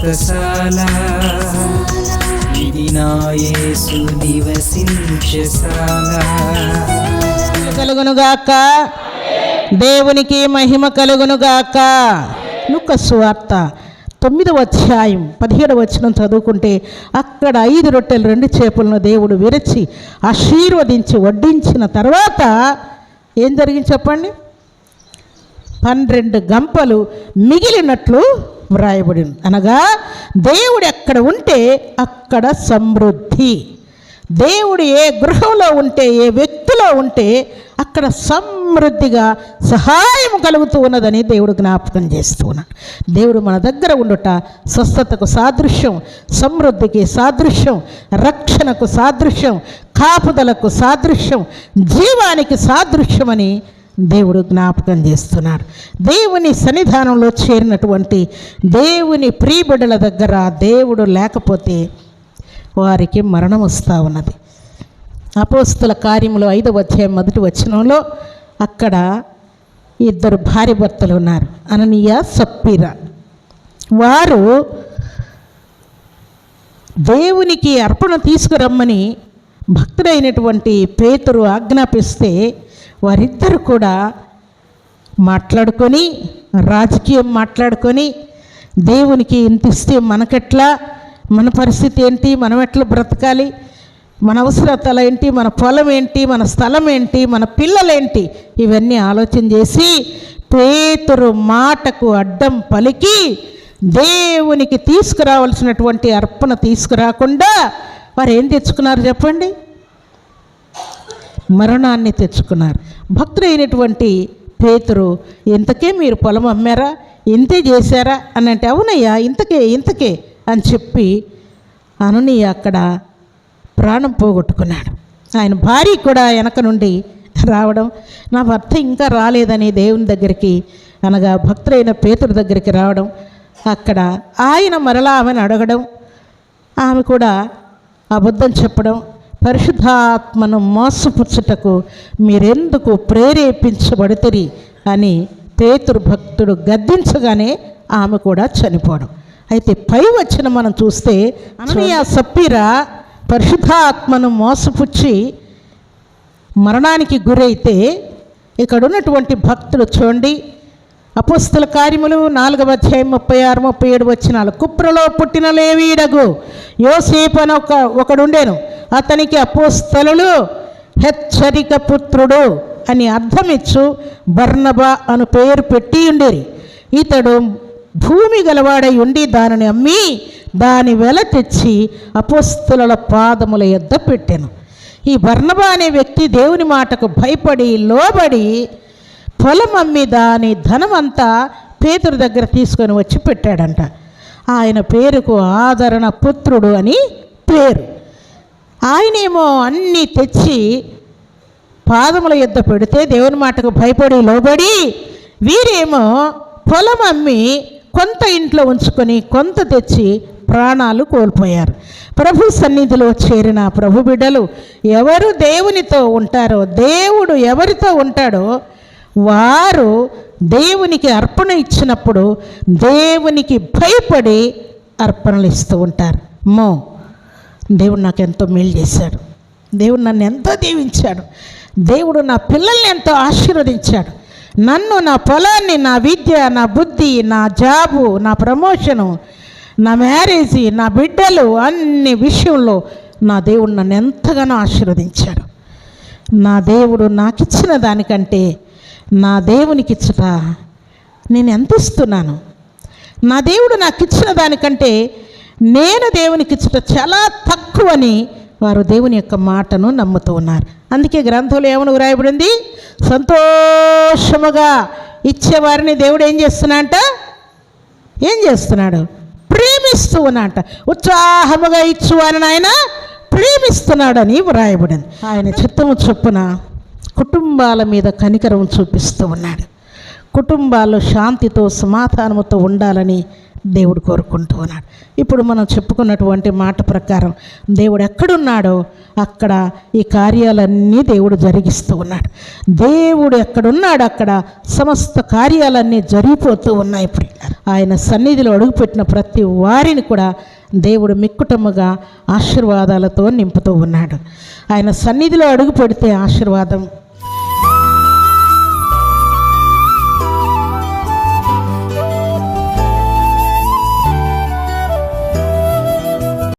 వ్రతశాల ఇది నా యేసు నివసించశాల. కలుగునుగాక, దేవునికి మహిమ కలుగునుగాక. లూకా సువార్త 9వ అధ్యాయం 17వ వచనం చదువుకుంటే అక్కడ 5 రొట్టెలు 2 చేపలను దేవుడు విరచి ఆశీర్వదించి వడ్డించిన తర్వాత ఏం జరిగింది చెప్పండి? 12 గంపలు మిగిలినట్లు వ్రాయబడింది. అనగా దేవుడు ఎక్కడ ఉంటే అక్కడ సమృద్ధి. దేవుడు ఏ గృహంలో ఉంటే, ఏ వ్యక్తిలో ఉంటే అక్కడ సమృద్ధిగా సహాయం కలుగుతూ ఉన్నదని దేవుడు జ్ఞాపకం చేస్తూ ఉన్నాడు. దేవుడు మన దగ్గర ఉండుట స్వస్థతకు సాదృశ్యం, సమృద్ధికి సాదృశ్యం, రక్షణకు సాదృశ్యం, కాపుదలకు సాదృశ్యం, జీవానికి సాదృశ్యమని దేవుడు జ్ఞాపకం చేస్తున్నాడు. దేవుని సన్నిధానంలో చేరినటువంటి దేవుని ప్రియబిడ్డల దగ్గర దేవుడు లేకపోతే వారికి మరణం వస్తూ ఉన్నది. అపోస్తుల కార్యములు 5వ అధ్యాయం 1వ వచనంలో అక్కడ 2 భార్య భర్తలు ఉన్నారు, అననీయ సప్పీరా. వారు దేవునికి అర్పణ తీసుకురమ్మని భక్తుడైనటువంటి పేతురు ఆజ్ఞాపిస్తే వారిద్దరు కూడా మాట్లాడుకొని, రాజకీయం మాట్లాడుకొని, దేవునికి ఇంత ఇస్తే మనకెట్లా, మన పరిస్థితి ఏంటి, మనం ఎట్లా బ్రతకాలి, మన అవసరతలు ఏంటి, మన పొలం ఏంటి, మన స్థలం ఏంటి, మన పిల్లలేంటి, ఇవన్నీ ఆలోచన చేసి పేతురు మాటకు అడ్డం పలికి దేవునికి తీసుకురావాల్సినటువంటి అర్పణ తీసుకురాకుండా వారు ఏం తెచ్చుకున్నారు చెప్పండి? మరణాన్ని తెచ్చుకున్నారు. భక్తుడైనటువంటి పేతురు, ఇంతకే మీరు పొలం అమ్మారా, ఇంతే చేశారా అని అంటే, అవునయ్యా ఇంతకే అని చెప్పి అననీయ అక్కడ ప్రాణం పోగొట్టుకున్నాడు. ఆయన భార్య కూడా వెనక నుండి రావడం, నా భర్త ఇంకా రాలేదని దేవుని దగ్గరికి, అనగా భక్తుడైన పేతురు దగ్గరికి రావడం, అక్కడ ఆయన మరలా ఆమెను అడగడం, ఆమె కూడా అబద్ధం చెప్పడం, పరిశుద్ధాత్మను మోసపుచ్చుటకు మీరెందుకు ప్రేరేపించబడుతురి అని పేతురు భక్తుడు గద్దించగానే ఆమె కూడా చనిపోవడం. అయితే పై వచ్చిన మనం చూస్తే అననీయ సప్పీరా పరిశుద్ధాత్మను మోసపుచ్చి మరణానికి గురైతే ఇక్కడ ఉన్నటువంటి భక్తులు చూడండి, అపోస్తల కార్యములు 4వ అధ్యాయం 36, 37 వచనాలు. కుప్రలో పుట్టిన లేవీయుడగు యోసేపు అని ఒకడుండేను, అతనికి అపోస్తలులు హెచ్చరిక పుత్రుడు అని అర్థమిచ్చు బర్నబా అను పేరు పెట్టి ఉండేరి. ఇతడు భూమి గలవాడై ఉండి దానిని అమ్మి దాని వెల తెచ్చి అపోస్తలుల పాదముల యొద్ద పెట్టెను. ఈ బర్నబా అనే వ్యక్తి దేవుని మాటకు భయపడి లోబడి పొలం అమ్మి దాని ధనమంతా పేతురు దగ్గర తీసుకొని వచ్చి పెట్టాడంట. ఆయన పేరుకు ఆదరణ పుత్రుడు అని పేరు. ఆయనేమో అన్నీ తెచ్చి పాదముల యొద్ద పెడితే దేవుని మాటకు భయపడి లోబడి, వీరేమో పొలం అమ్మి కొంత ఇంట్లో ఉంచుకొని కొంత తెచ్చి ప్రాణాలు కోల్పోయారు. ప్రభు సన్నిధిలో చేరిన ప్రభు బిడ్డలు ఎవరు దేవునితో ఉంటారో, దేవుడు ఎవరితో ఉంటాడో వారు దేవునికి అర్పణ ఇచ్చినప్పుడు దేవునికి భయపడి అర్పణలు ఇస్తూ ఉంటారు. దేవుడు నాకు ఎంతో మేలు చేశాడు, దేవుడు నన్ను ఎంతో దీవించాడు, దేవుడు నా పిల్లల్ని ఎంతో ఆశీర్వదించాడు, నన్ను, నా పొలాన్ని, నా విద్య, నా బుద్ధి, నా జాబు, నా ప్రమోషను, నా మ్యారేజీ, నా బిడ్డలు, అన్ని విషయంలో నా దేవుడు నన్ను ఎంతగానో ఆశీర్వదించాడు. నా దేవుడు నాకు ఇచ్చిన దానికంటే నా దేవునికి ఇచ్చుట నేను ఎంత ఇస్తున్నాను, నా దేవుడు నాకు ఇచ్చిన దానికంటే నేను దేవునికి ఇచ్చుట చాలా తక్కువని వారు దేవుని యొక్క మాటను నమ్ముతూ ఉన్నారు. అందుకే గ్రంథంలో ఏమని వ్రాయబడింది? సంతోషముగా ఇచ్చేవారిని దేవుడు ఏం చేస్తున్నాడు? ప్రేమిస్తూ ఉన్నాట. ఉత్సాహముగా ఇచ్చువారిని ఆయన ప్రేమిస్తున్నాడని వ్రాయబడింది. ఆయన చిత్తము చొప్పున కుటుంబాల మీద కనికరం చూపిస్తూ ఉన్నాడు. కుటుంబాలు శాంతితో సమాధానముతో ఉండాలని దేవుడు కోరుకుంటూ ఉన్నాడు. ఇప్పుడు మనం చెప్పుకున్నటువంటి మాట ప్రకారం దేవుడు ఎక్కడున్నాడో అక్కడ ఈ కార్యాలన్నీ దేవుడు జరిగిస్తూ ఉన్నాడు. దేవుడు ఎక్కడున్నాడు అక్కడ సమస్త కార్యాలన్నీ జరిగిపోతూ ఉన్నాయి. ఇప్పుడు ఆయన సన్నిధిలో అడుగుపెట్టిన ప్రతి వారిని కూడా దేవుడు మిక్కుటముగా ఆశీర్వాదాలతో నింపుతూ ఉన్నాడు. ఆయన సన్నిధిలో అడుగు పెడితే ఆశీర్వాదం,